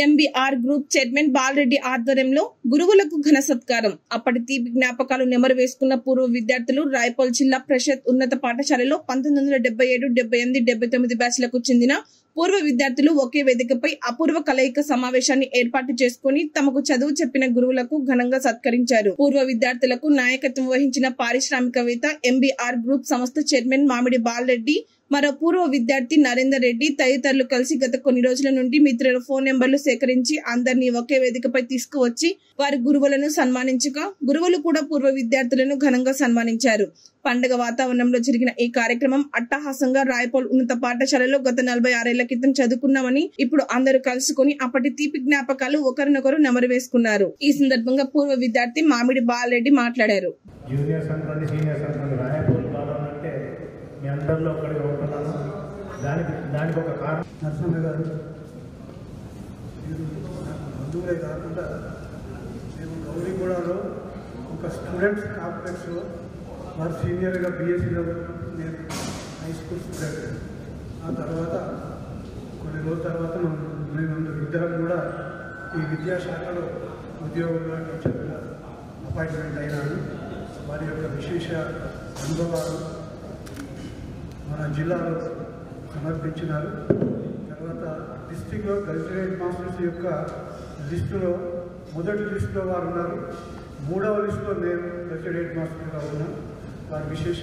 MBR group chairman Bala Reddy ఆధ్వర్యంలో గురువులకు ఘన సత్కారం. అప్పటి తీపి జ్ఞాపకాలు నెమరు వేసుకున్న పూర్వ విద్యార్థులు రాయపల్ జిల్లా పరిషత్ ఉన్నత పాఠశాలలో 1977, 78, 79 బ్యాచ్లకు చెందిన పూర్వ విద్యార్థులు ఒకే వేదికపై అపూర్వ కలయిక సమావేశాన్ని ఏర్పాటు చేసుకుని తమకు చదువు చెప్పిన గురువులకు ఘనంగా సత్కరించారు. పూర్వ విద్యార్థులకు నాయకత్వం వహించిన పారిశ్రామికవేత్త ఎంబీఆర్ గ్రూప్ సంస్థ చైర్మన్ మామిడి బాలరెడ్డి, మరో పూర్వ విద్యార్థి నరేందర్ రెడ్డి తదితరులు కలిసి గత కొన్ని రోజుల నుండి మిత్రుల ఫోన్ నెంబర్లు సేకరించి అందరినీ ఒకే వేదికపై తీసుకువచ్చి వారి గురువులను సన్మానించగా గురువులు కూడా పూర్వ విద్యార్థులను ఘనంగా సన్మానించారు. పండుగ వాతావరణంలో జరిగిన ఈ కార్యక్రమం అట్టహాసంగా రాయపల్ ఉన్నత పాఠశాలలో గత 46 ఏళ్ల క్రితం చదువుకున్నామని ఇప్పుడు అందరూ కలుసుకుని అప్పటి తీపి జ్ఞాపకాలు ఒకరినొకరు నెమరు వేసుకున్నారు. ఈ సందర్భంగా పూర్వ విద్యార్థి మామిడి బాలరెడ్డి మాట్లాడారు. మీ అందరిలో ఒకటిగా ఉంటున్నాను. దానికి ఒక కారణం నరసింహ గారు బంధువులే కాకుండా మేము గౌరీగూడలో ఒక స్టూడెంట్స్ కాంప్లెక్స్లో వారు సీనియర్గా బీఎస్సీ చదువుతున్నప్పుడు నేను హై స్కూల్ స్టూడెంట్. ఆ తర్వాత కొన్ని రోజుల తర్వాత మేము ఇద్దరం కూడా ఈ విద్యాశాఖలో ఉద్యోగంగా టీచర్గా అపాయింట్మెంట్ అయినాను. వారి యొక్క విశేష అనుభవాలు మన జిల్లాలో సమర్పించినారు. తర్వాత డిస్ట్రిక్ట్లో గెజిటెడ్ మాస్టర్స్ యొక్క లిస్టులో మొదటి లిస్టులో వారు ఉన్నారు. 3వ లిస్టులో నేను గెజిటెడ్ మాస్టర్గా ఉన్నాను. వారి విశేష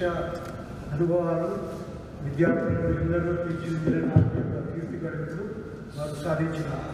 అనుభవాలు విద్యార్థులు ఎందరో తీర్చిదిద్దిన యొక్క కీర్తి గడుపులు వారు సాధించినారు.